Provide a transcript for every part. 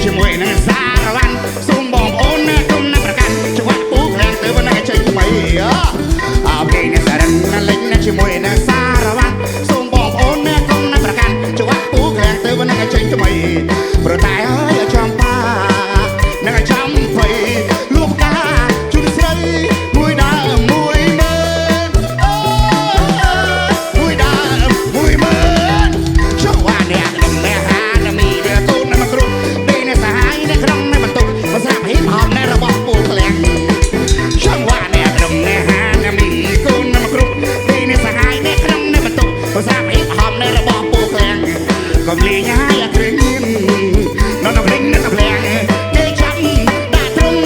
ជាមួយនឹងសារវ៉ាន់សូមបងប្អូនគុំណាប្រកាន់ច្បាក់ពូខ្លាំងទៅមិនចេញថ្មីអើពេលនេះសារណាលេងជាមួយនឹងសារវ៉ាន់សូមបងប្អូនគុំណាប្រកាន់ច្បាក់ពូខ្លាំងទៅមិនចេញថ្មីប្រតែហើយចំប៉ានឹងចាំភ័យលោកកាជួយស្រីមួយដើមមួយមើលមួយដើមមួយមើលចង់ว่าអ្នកដំណេះហានមីវាកូននៅមកគ្រប់ពេលនេះសាហាយនៅក្នុងនៅបន្ទប់មកស្រាប់ហ៊ីមហបនៅរបស់ពូខ្លាំងចង់ว่าអ្នកដំណេះហានមីកូននៅមកគ្រប់ពេលនេះសាហាយនៅក្នុងនៅបន្ទប់មកស្រាប់ហ៊ីមហបនៅរបស់ពូខ្លាំងកុំលេងហើយអាគ្រឿងញៀននៅក្នុងលេងនៅក្នុងភ្លាំងគេចាំដាក់ទ្រង់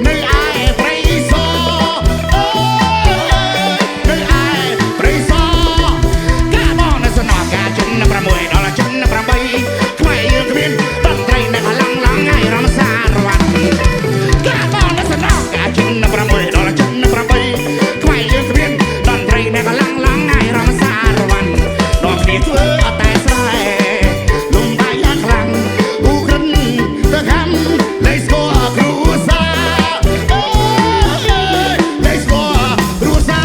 នៅឯព្រៃសនៅឯព្រៃសកាបងនៅសនអកាចិន6ដល់ចិន8ខ្មែរយើងគ្មានតន្ត្រីនៅខ្លាំងឡងហើយរំសារវ៉ាន់កាបងនៅសនអកាចិន6ដល់ចិន8ខ្មែរយើងគ្មានតន្ត្រីនៅខ្លាំងឡងហើយរំសារវ៉ាន់ដល់គ្នាធ្វើអត់តែស្រែលំបាយយ៉ាងខ្លាំងអ៊ូក្រិនទៅខំលេងស្គាល់គ្រូសាលេងស្គាល់គ្រូសា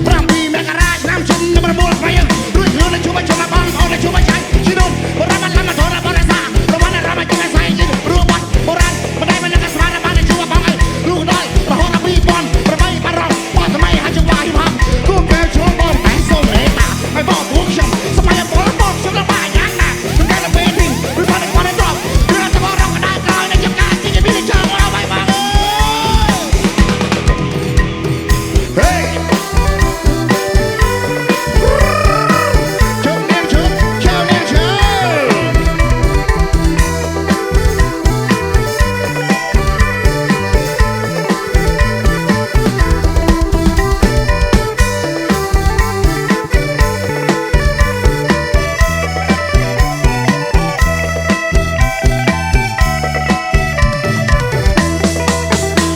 7មករាឆ្នាំជុំ9ខ្មែរយើងរួចខ្លួនជួបជួបបងអូនជួបចាញ់ជីដូនបរមឡំមកធរបរសាប្រវត្តិរមជាសៃជីរួបបុរាណម្ដាយមិននឹងស្មារតីបានជួបបងអើលុះដល់រហូតដល់2008បារម្ភបោះសម័យហាច់ចង្វាយហប់គូកែជួបបងតែសូមលេតាឲ្យបងពួកខ្ញុំសម័យបងបងខ្ញុំលំបាកយ៉ាងណាមិនតែទៅពេលនេះឬគាត់គាត់ទៅត្រប់ឬទៅបរកដៃក្រោយនៅចំការជីវិតចង់ឲ្យបាយបងហេជុំនាងជុំជើនាងជើ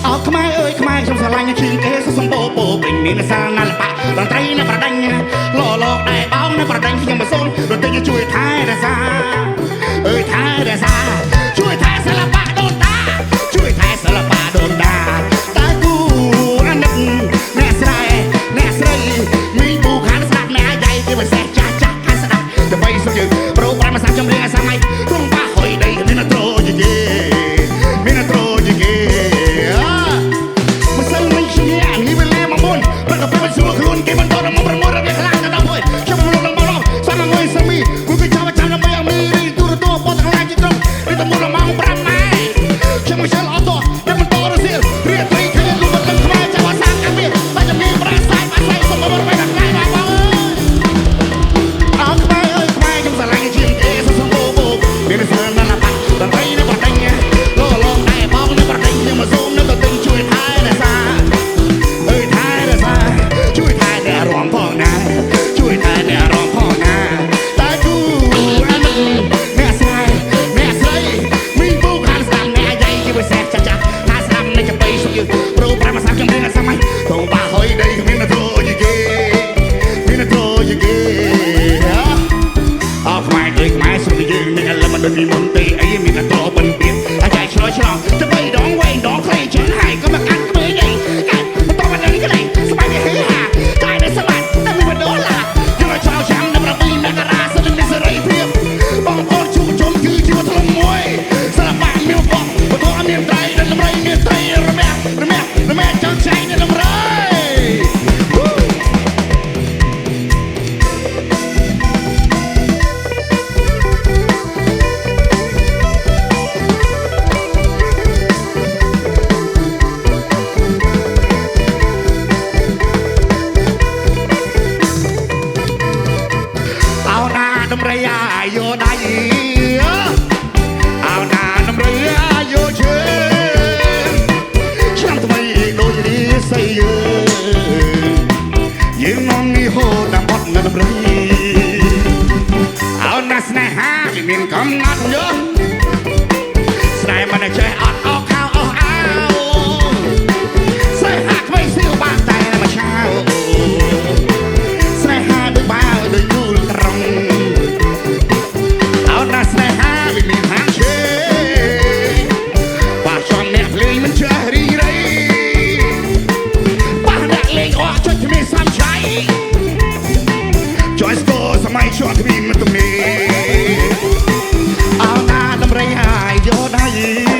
អោខ្មែរអើយខ្មែរខ្ញុំស្រឡាញ់ជាងគេសុំបោពោពេញមានសាលណាលបៈតន្ត្រីនៅប្រដាញ់លលោកដែរបោងនៅប្រដាញ់ខ្ញុំមិនសូនរត់ទៅជួយថែរក្សាអើយថែរក្សាជួយថែសិល្បៈដូនតាជួយថែសិល្បៈដូនតាតែគូអាណិតអ្នកស្រីមីពូខានស្ដាប់អ្នកអាយ៉ៃគេមិនសេះចាស់ខានស្ដាប់ដើម្បីសុំយើងប្រូក្រាមសាប់ចម្រៀងអាសម័យទ្រង់បាហុយដីមានត្រូជាគេមានត្រូជាគេមិនសិនមិនជានេះវាលេមកមុនប្រកបមិនស្រួលខ្លួនគេបន្តមកប្រមូលរបៀបខ្លាំងទៅដល់ហើយខ្ញុំមិនលងបងសាមមួយសាមីគូគេចាំដើម្បីឲ្យមីរីទូរទស្សន៍បោះទាំងឡាយជាក្រុមនេះទៅមុនម៉ោង5ម៉ែខ្ញុំមិនឆ្លអត់តតែបន្តរសៀលរៀបត្រីគ្នាលោកមិនខ្មែរចាំសាមកាមីតែជំនាញប្រាសាយបាសាយសុំមកបែបថ្ងៃបងអើយអើខ្មែរអើយខ្មែរខ្ញុំស្រឡាញ់ជាងគេសុំបោបោមានស្នាមណាស់បាត់តន្ត្រីនៅបដិញលោកតែបងនៅបដិញខ្ញុំមកសូមនៅទៅទិញជួយថែរក្សាអើយថែរក្សាជួយថែអ្នករំផងណាជួយថែអ្នករំផងណាតែគូអានអ្នកស្រីមីពូខានស្ដាប់អ្នកអាយ៉ៃជាពិសេសចាស់ចាស់ថាស្ដាប់នៅចំបៃសុខយើងប្រូប្រាំសាប់ចំរៀងអាសម័យទងបាហុយដីគ្មានត្រូជាគេមានត្រូជាគេអើខ្មែរដូចខ្មែរសុខយើងនឹងឥឡូវមិនដូចពីមុនទេអីមានត្រូបិណ្ឌទៀតអាយ៉ៃឆ្លោយឆ្លងទៅបីដងវែងដងខ្លីជើងហើយក៏មកកាន់ក្មេងអីកាត់បន្តមកនឹងកន្លែងស្បែកនេះហេហាកាយនៅស្បាត់តែមានដុល្លារយើងឲ្យចោលចាំនៅ7មករាសិននេះសេរីភាពបងប្អូនជួបជុំគឺជីវិតធ្លុំមួយសិល្បៈមានបងបទមានត្រៃដល់តម្រៃមានត្រីរមាក់ចង់ចែកនៅតម្រៃដំរីអាយោដៃអោណាដំរីអាយោជើឆ្នាំថ្មីដូចរីស័យយើងនងនេះហូតតាមបត់នៅដំរីអោណាស្នេហាវាមានកំណាត់យោស្នេហ៍មិនចេះអត់អោខោអោអោស្នេហាថ្មីស៊ីវបានតែមកឆាវស្នេហាដូចបាវដូចគូលត្រង់ស្នេហាវាមានហាងជេ យ